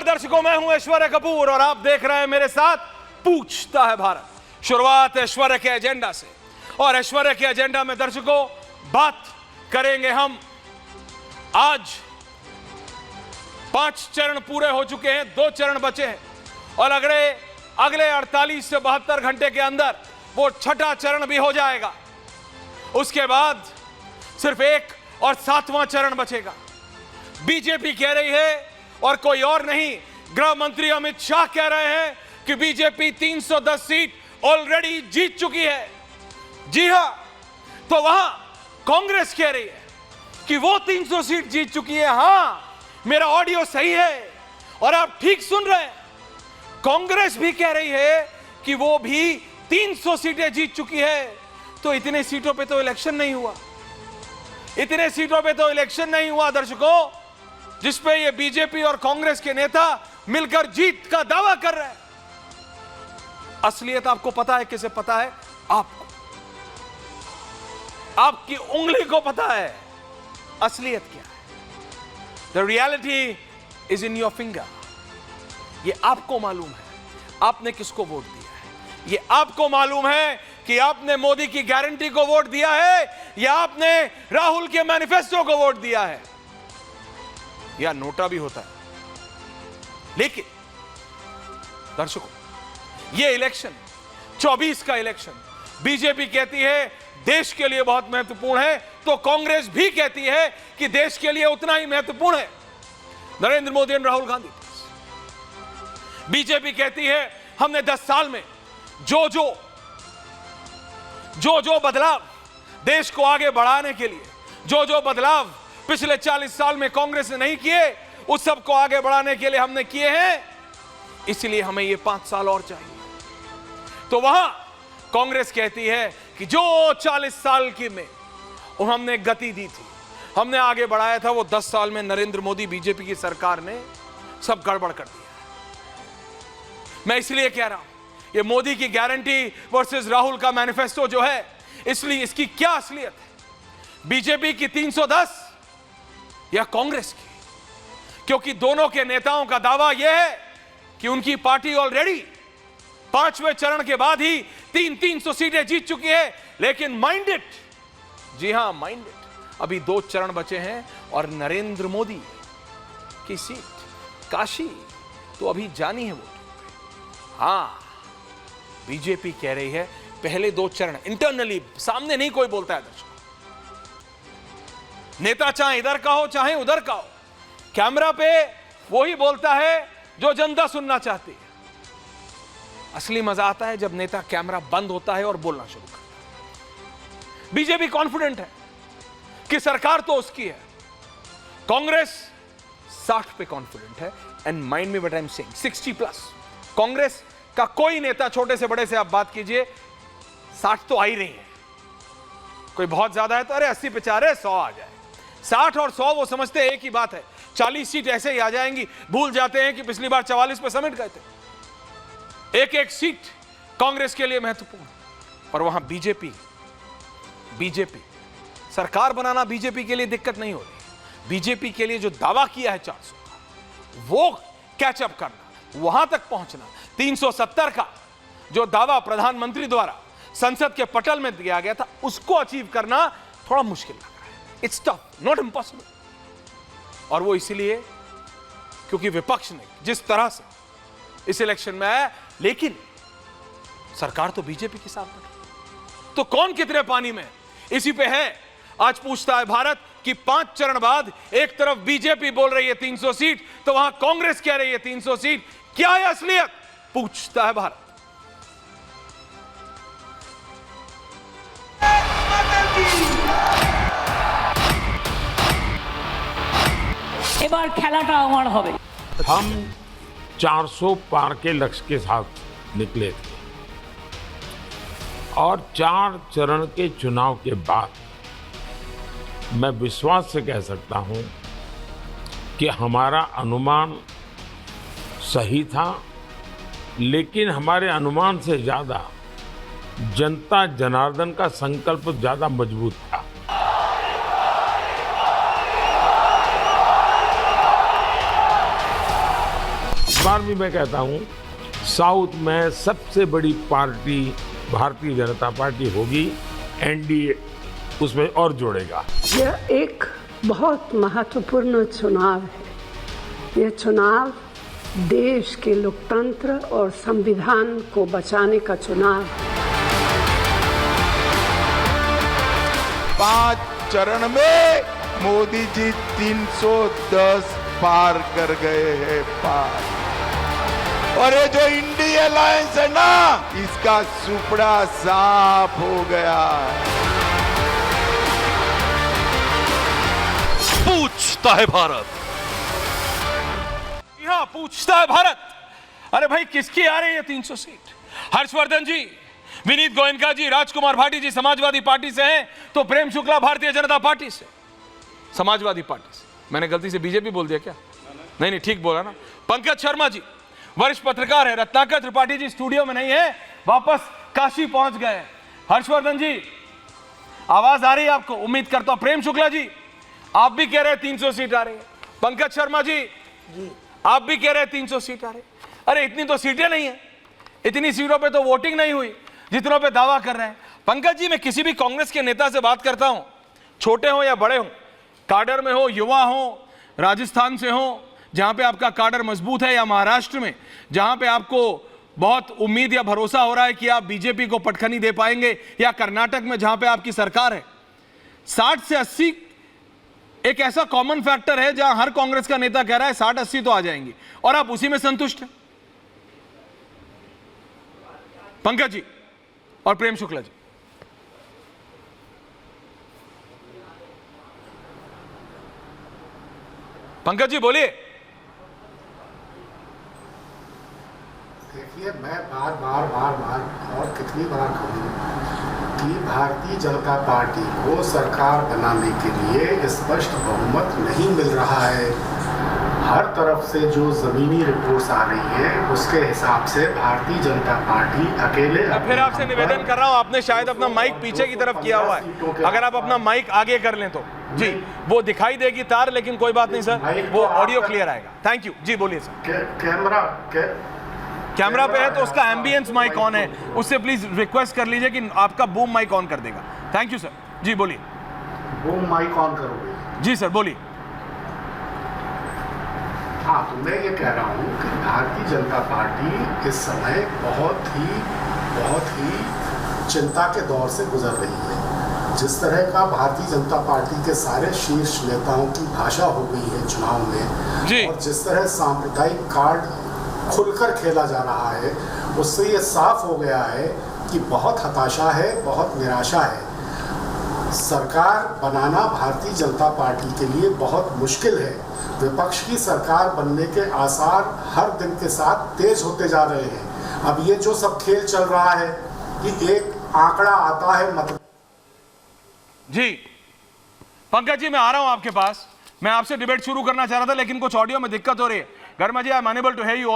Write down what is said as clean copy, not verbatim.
दर्शकों, मैं हूं ऐश्वर्या कपूर और आप देख रहे हैं मेरे साथ पूछता है भारत। शुरुआत ऐश्वर्या के एजेंडा से, और ऐश्वर्या के एजेंडा में दर्शकों बात करेंगे हम। आज 5 चरण पूरे हो चुके हैं, 2 चरण बचे हैं और अगले 48 से 72 घंटे के अंदर वो 6ठा चरण भी हो जाएगा। उसके बाद सिर्फ 1 और 7वां चरण बचेगा। बीजेपी कह रही है, और कोई और नहीं, गृह मंत्री अमित शाह कह रहे हैं कि बीजेपी 310 सीट ऑलरेडी जीत चुकी है। जी हां, तो वहां कांग्रेस कह रही है कि वो 300 सीट जीत चुकी है। हां, मेरा ऑडियो सही है और आप ठीक सुन रहे हैं। कांग्रेस भी कह रही है कि वो भी 300 सीटें जीत चुकी है। तो इतने सीटों पे तो इलेक्शन नहीं हुआ, इतने सीटों पे तो इलेक्शन नहीं हुआ दर्शकों, जिसपे ये बीजेपी और कांग्रेस के नेता मिलकर जीत का दावा कर रहे हैं। असलियत आपको पता है, किसे पता है? आपको, आपकी उंगली को पता है असलियत क्या है। The reality is in your finger. ये आपको मालूम है आपने किसको वोट दिया है। ये आपको मालूम है कि आपने मोदी की गारंटी को वोट दिया है या आपने राहुल के मैनिफेस्टो को वोट दिया है, या नोटा भी होता है। लेकिन दर्शकों, ये इलेक्शन 24 का इलेक्शन बीजेपी कहती है देश के लिए बहुत महत्वपूर्ण है, तो कांग्रेस भी कहती है कि देश के लिए उतना ही महत्वपूर्ण है। नरेंद्र मोदी और राहुल गांधी। बीजेपी कहती है हमने 10 साल में जो बदलाव देश को आगे बढ़ाने के लिए, जो बदलाव पिछले 40 साल में कांग्रेस ने नहीं किए, उस सब को आगे बढ़ाने के लिए हमने किए हैं, इसलिए हमें ये 5 साल और चाहिए। तो वहां कांग्रेस कहती है कि जो 40 साल की में हमने गति दी थी, हमने आगे बढ़ाया था, वो 10 साल में नरेंद्र मोदी बीजेपी की सरकार ने सब गड़बड़ कर दिया। मैं इसलिए कह रहा हूं, ये मोदी की गारंटी वर्सेस राहुल का मैनिफेस्टो जो है, इसलिए इसकी क्या असलियत है? बीजेपी की 310 या कांग्रेस की? क्योंकि दोनों के नेताओं का दावा यह है कि उनकी पार्टी ऑलरेडी 5वें चरण के बाद ही 300 सीटें जीत चुकी है। लेकिन माइंडेड, जी हां माइंडेड, अभी 2 चरण बचे हैं और नरेंद्र मोदी की सीट काशी तो अभी जानी है वो। हां, बीजेपी कह रही है पहले 2 चरण इंटरनली, सामने नहीं कोई बोलता है दर्शकों। नेता चाहे इधर का हो चाहे उधर का हो, कैमरा पे वही बोलता है जो जनता सुनना चाहती है। असली मजा आता है जब नेता कैमरा बंद होता है और बोलना शुरू करता है। बीजेपी कॉन्फिडेंट है कि सरकार तो उसकी है। कांग्रेस 60 पे कॉन्फिडेंट है। And mind me what I am saying, 60+। Congress का कोई नेता, छोटे से बड़े से आप बात कीजिए, 60 तो आ ही रही है। कोई बहुत ज्यादा है तो अरे 80 पे 100 आ जाए। 60 और 100 वो समझते हैं एक ही बात है। 40 सीट ऐसे ही आ जाएंगी, भूल जाते हैं कि पिछली बार 44 पे समेट गए थे। एक सीट कांग्रेस के लिए महत्वपूर्ण, पर वहां बीजेपी सरकार बनाना बीजेपी के लिए दिक्कत नहीं हो रही। बीजेपी के लिए जो दावा किया है 400 का, वो कैचअप करना, वहां तक पहुंचना, 370 का जो दावा प्रधानमंत्री द्वारा संसद के पटल में दिया गया था, उसको अचीव करना थोड़ा मुश्किल लग रहा है। It's tough, not impossible. और वो इसलिए क्योंकि विपक्ष ने जिस तरह से इस इलेक्शन में आया, लेकिन सरकार तो बीजेपी के साथ बनी। तो कौन कितने पानी में, इसी पे है आज पूछता है भारत कि 5 चरण बाद एक तरफ बीजेपी बोल रही है 300 सीट, तो वहां कांग्रेस कह रही है 300 सीट। क्या है असलियत? पूछता है भारत। এবার খেলাটা আমার হবে। हम 400 पार के लक्ष्य के साथ निकले थे और 4 चरण के चुनाव के बाद मैं विश्वास से कह सकता हूं कि हमारा अनुमान सही था, लेकिन हमारे अनुमान से ज्यादा जनता जनार्दन का संकल्प ज्यादा मजबूत था। बार भी मैं कहता हूँ, साउथ में सबसे बड़ी पार्टी भारतीय जनता पार्टी होगी, एनडीए उसमें और जोड़ेगा। यह एक बहुत महत्वपूर्ण चुनाव है। यह चुनाव देश के लोकतंत्र और संविधान को बचाने का चुनाव है। 5 चरण में मोदी जी 310 पार कर गए हैं पार। और ये जो इंडिया अलायंस है ना, इसका सुपड़ा साफ हो गया। पूछता है भारत, यहां पूछता है भारत, अरे भाई किसकी आ रही है 300 सीट? हर्षवर्धन जी, विनीत गोयनका जी, राजकुमार भाटी जी समाजवादी पार्टी से हैं, तो प्रेम शुक्ला भारतीय जनता पार्टी से, समाजवादी पार्टी से। मैंने गलती से बीजेपी बोल दिया क्या? नहीं, ठीक बोला ना। पंकज शर्मा जी वरिष्ठ पत्रकार है। रत्नाकर त्रिपाठी जी स्टूडियो में नहीं है, वापस काशी पहुंच गए। हर्षवर्धन जी, आवाज आ रही है आपको? उम्मीद करता हूं। प्रेम शुक्ला जी, आप भी कह रहे हैं 300 सीट आ रही है। पंकज शर्मा जी, आप भी कह रहे हैं 300 सीट आ रही है। अरे इतनी तो सीटें नहीं है, इतनी सीटों पे तो वोटिंग नहीं हुई जितनों पे दावा कर रहे हैं। पंकज जी, मैं किसी भी कांग्रेस के नेता से बात करता हूं, छोटे हो या बड़े हो, काडर में हो, युवा हो, राजस्थान से हो जहां पे आपका काडर मजबूत है, या महाराष्ट्र में जहां पे आपको बहुत उम्मीद या भरोसा हो रहा है कि आप बीजेपी को पटखनी दे पाएंगे, या कर्नाटक में जहां पे आपकी सरकार है, 60 से 80 एक ऐसा कॉमन फैक्टर है जहां हर कांग्रेस का नेता कह रहा है 60-80 तो आ जाएंगी, और आप उसी में संतुष्ट हैं। पंकज जी और प्रेम शुक्ला जी, पंकज जी बोलिए। देखिए, मैं बार और कितनी बार कहूँ कि भारतीय जनता पार्टी को सरकार बनाने के लिए स्पष्ट बहुमत नहीं मिल रहा है। हर तरफ से जो जमीनी रिपोर्ट्स आ रही है उसके हिसाब से भारतीय जनता पार्टी अकेले। फिर आपसे निवेदन कर रहा हूं, आपने शायद अपना माइक पीछे की तरफ किया हुआ है, अगर आप अपना माइक आगे कर लें तो जी, वो दिखाई देगी तार, लेकिन कोई बात नहीं सर, वो ऑडियो क्लियर आएगा। थैंक यू जी, बोलिए सर। कैमरा पे है तो उसका एम्बियंस माइक ऑन है, उससे प्लीज रिक्वेस्ट कर लीजिए कि आपका बूम माइक ऑन कर देगा। थैंक यू सर जी, बोलिए। बूम माइक ऑन करोगे? जी सर, बोलिए। हाँ, तो मैं ये कह रहा हूँ कि भारतीय जनता पार्टी इस समय बहुत ही चिंता के दौर से गुजर रही है। जिस तरह का भारतीय जनता पार्टी के सारे शीर्ष नेताओं की भाषा हो गई है चुनाव में जी, और जिस तरह सांप्रदायिक कार्ड खुलकर खेला जा रहा है, उससे ये साफ हो गया है कि बहुत हताशा है, बहुत निराशा है। सरकार बनाना भारतीय जनता पार्टी के लिए बहुत मुश्किल है। विपक्ष की सरकार बनने के आसार हर दिन के साथ तेज होते जा रहे हैं। अब ये जो सब खेल चल रहा है कि एक आंकड़ा आता है मतलब जी। पंकज जी, मैं आ रहा हूं आपके पास, मैं आपसे डिबेट शुरू करना चाह रहा था, लेकिन कुछ ऑडियो में दिक्कत हो रही है। गर्मा जी, I am unable to hear you also.